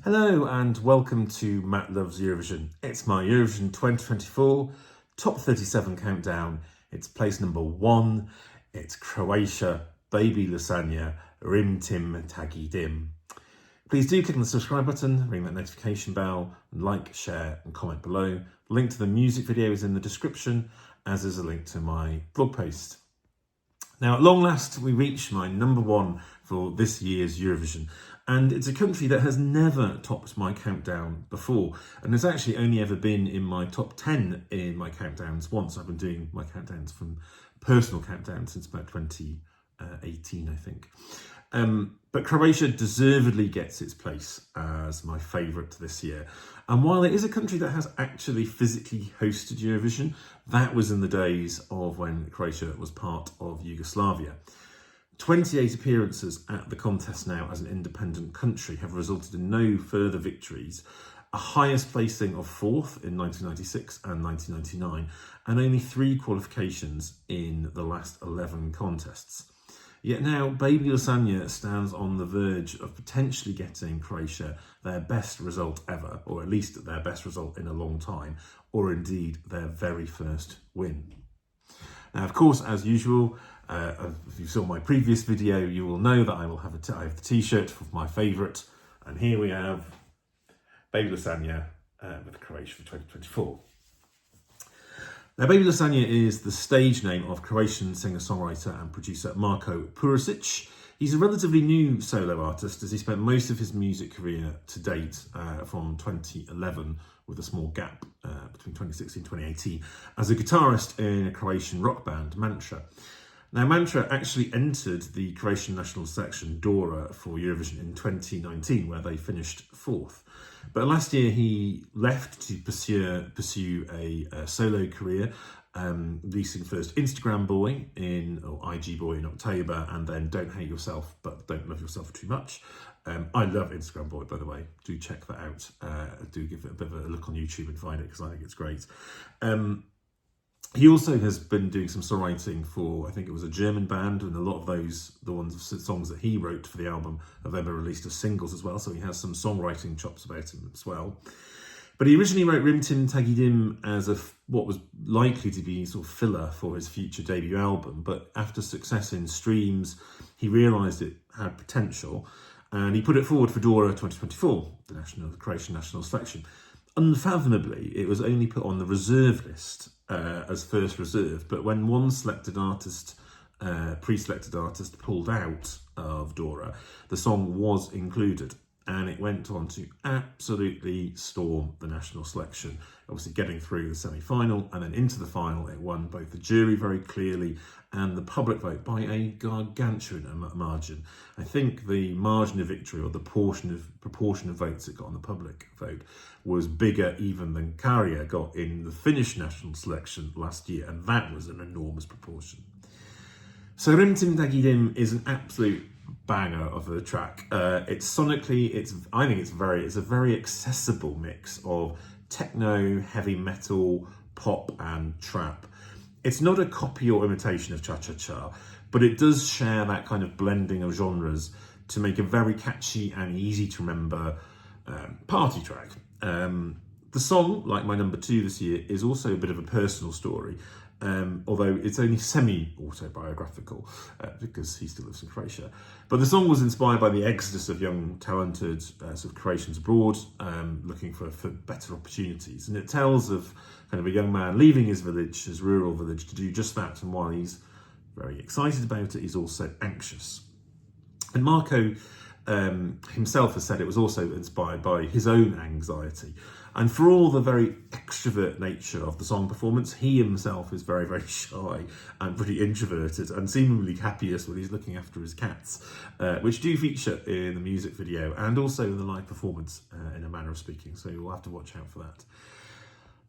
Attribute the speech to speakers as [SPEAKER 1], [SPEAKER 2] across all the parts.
[SPEAKER 1] Hello and welcome to Matt Loves Eurovision. It's my Eurovision 2024 Top 37 countdown. It's place number 1. It's Croatia, Baby Lasagna, Tim Tagi Dim. Please do click on the subscribe button, ring that notification bell, and like, share and comment below. The link to the music video is in the description, as is a link to my blog post. Now, at long last, we reach my number 1 for this year's Eurovision. And it's a country that has never topped my countdown before. And has actually only ever been in my top 10 in my countdowns once. I've been doing my countdowns from personal countdowns since about 2018, I think. But Croatia deservedly gets its place as my favourite this year. And while it is a country that has actually physically hosted Eurovision, that was in the days of when Croatia was part of Yugoslavia. 28 appearances at the contest now as an independent country have resulted in no further victories, a highest placing of 4th in 1996 and 1999, and only 3 qualifications in the last 11 contests. Yet now, Baby Lasagna stands on the verge of potentially getting Croatia their best result ever, or at least their best result in a long time, or indeed their very first win. Now, of course, as usual, if you saw my previous video, you will know that I have the t-shirt of my favourite, and here we have Baby Lasagna with Croatia for 2024. Now, Baby Lasagna is the stage name of Croatian singer-songwriter and producer Marko Purisic. He's a relatively new solo artist, as he spent most of his music career to date from 2011, with a small gap between 2016 and 2018, as a guitarist in a Croatian rock band, Mantra. Now, Mantra actually entered the Croatian national selection Dora for Eurovision in 2019, where they finished 4th. But last year he left to pursue a solo career, releasing first Instagram Boy or IG Boy in October, and then Don't Hate Yourself But Don't Love Yourself Too Much. I love Instagram Boy, by the way. Do check that out. Do give it a bit of a look on YouTube and find it, because I think it's great. He also has been doing some songwriting for, I think it was a German band, and a lot of the songs that he wrote for the album have then been released as singles as well, so he has some songwriting chops about him as well. But he originally wrote Tim Tagi Dim as what was likely to be sort of filler for his future debut album, but after success in streams, he realised it had potential, and he put it forward for Dora 2024, the Croatian national selection. Unfathomably, it was only put on the reserve list as first reserve, but when one pre-selected artist pulled out of Dora, the song was included, and it went on to absolutely storm the national selection, obviously getting through the semi-final, and then into the final. It won both the jury very clearly and the public vote by a gargantuan margin. I think the margin of victory, or the proportion of votes it got on the public vote, was bigger even than Käärijä got in the Finnish national selection last year, and that was an enormous proportion. So Tim Tagi Dim is an absolute banger of a track. It's sonically, I think it's a very accessible mix of techno, heavy metal, pop and trap. It's not a copy or imitation of Cha Cha Cha, but it does share that kind of blending of genres to make a very catchy and easy to remember party track. The song, like my number 2 this year, is also a bit of a personal story, although it's only semi-autobiographical because he still lives in Croatia. But the song was inspired by the exodus of young, talented sort of Croatians abroad, looking for better opportunities. And it tells of kind of a young man leaving his village, his rural village, to do just that. And while he's very excited about it, he's also anxious. And Marko himself has said it was also inspired by his own anxiety. And for all the very extrovert nature of the song performance, he himself is very, very shy and pretty introverted, and seemingly happiest when he's looking after his cats, which do feature in the music video and also in the live performance, in a manner of speaking. So you'll have to watch out for that.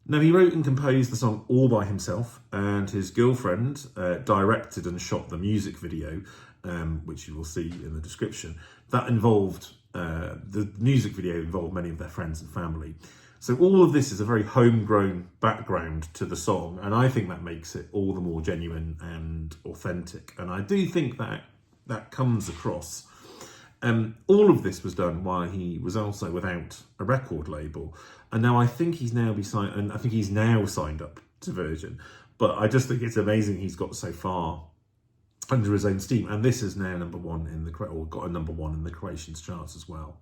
[SPEAKER 1] Now, he wrote and composed the song all by himself, and his girlfriend directed and shot the music video, which you will see in the description. That involved, the music video involved many of their friends and family. So all of this is a very homegrown background to the song, and I think that makes it all the more genuine and authentic. And I do think that comes across All of this was done while he was also without a record label, and now I think he's now signed up to Virgin. But I just think it's amazing he's got so far under his own steam, and this is now got a number one in the Croatian charts as well.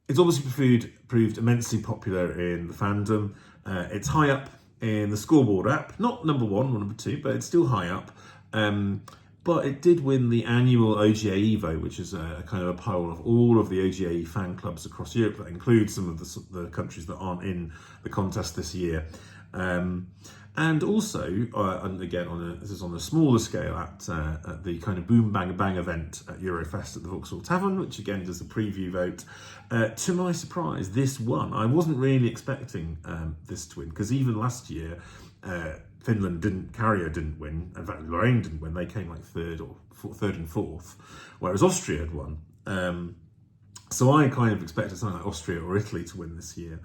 [SPEAKER 1] It's obviously proved immensely popular in the fandom. It's high up in the scoreboard app, not number one or number two, but it's still high up. But it did win the annual OGA Evo, which is a kind of a poll of all of the OGA fan clubs across Europe. That includes some of the countries that aren't in the contest this year. And also, and again, this is on a smaller scale, at the kind of Boom Bang Bang event at Eurofest at the Vauxhall Tavern, which again does a preview vote. To my surprise, this won. I wasn't really expecting this to win, because even last year, Carrier didn't win. In fact, Lorraine didn't win. They came like third and fourth, whereas Austria had won. So I kind of expected something like Austria or Italy to win this year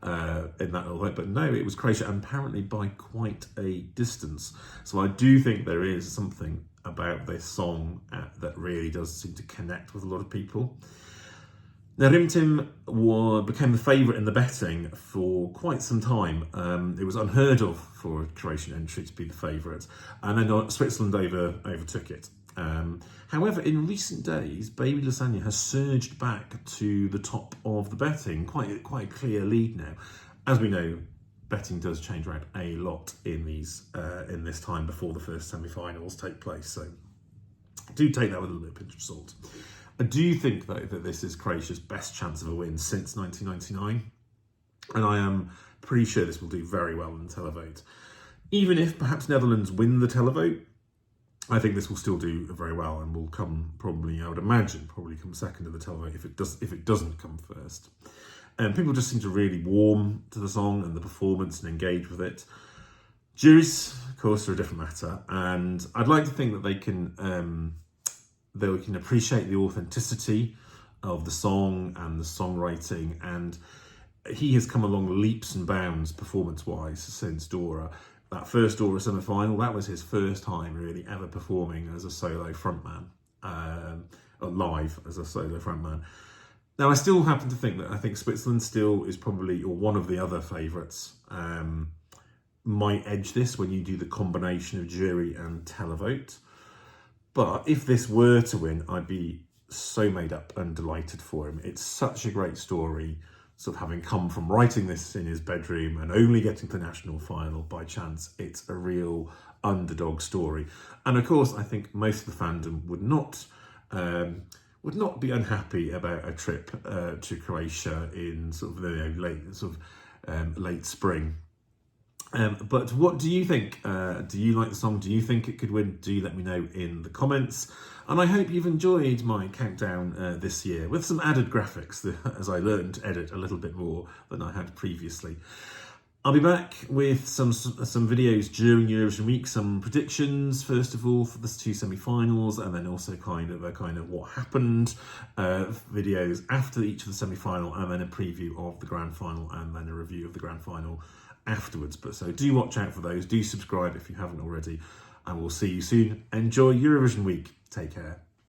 [SPEAKER 1] in that little vote, but no, it was Croatia, and apparently by quite a distance. So I do think there is something about this song that really does seem to connect with a lot of people. Now, Rimtim became the favourite in the betting for quite some time. It was unheard of for a Croatian entry to be the favourite, and then Switzerland overtook it. However, in recent days, Baby Lasagna has surged back to the top of the betting, quite a clear lead now. As we know, betting does change around a lot in this time before the first semi-finals take place, so do take that with a little bit of pinch of salt. I do think, though, that this is Croatia's best chance of a win since 1999, and I am pretty sure this will do very well in the televote. Even if perhaps Netherlands win the televote, I think this will still do very well and will come I would imagine, come second in the televote if it doesn't come first. And people just seem to really warm to the song and the performance and engage with it. Juries, of course, are a different matter, and I'd like to think that they can appreciate the authenticity of the song and the songwriting, and he has come along leaps and bounds performance-wise since Dora. That first Dora semi-final, that was his first time really ever performing as a solo frontman, or live as a solo frontman. Now, I still happen to think that I think Switzerland still is probably, or one of the other favourites, might edge this when you do the combination of jury and televote. But if this were to win, I'd be so made up and delighted for him. It's such a great story, sort of having come from writing this in his bedroom and only getting to the national final by chance. It's a real underdog story. And of course, I think most of the fandom would not be unhappy about a trip to Croatia in sort of late spring. But what do you think? Do you like the song? Do you think it could win? Do let me know in the comments. And I hope you've enjoyed my countdown this year with some added graphics as I learned to edit a little bit more than I had previously. I'll be back with some videos during Eurovision week, some predictions first of all for the two semi-finals, and then also kind of what happened, videos after each of the semi-final, and then a preview of the grand final, and then a review of the grand final afterwards. But so do watch out for those. Do subscribe if you haven't already, and we'll see you soon. Enjoy Eurovision week. Take care.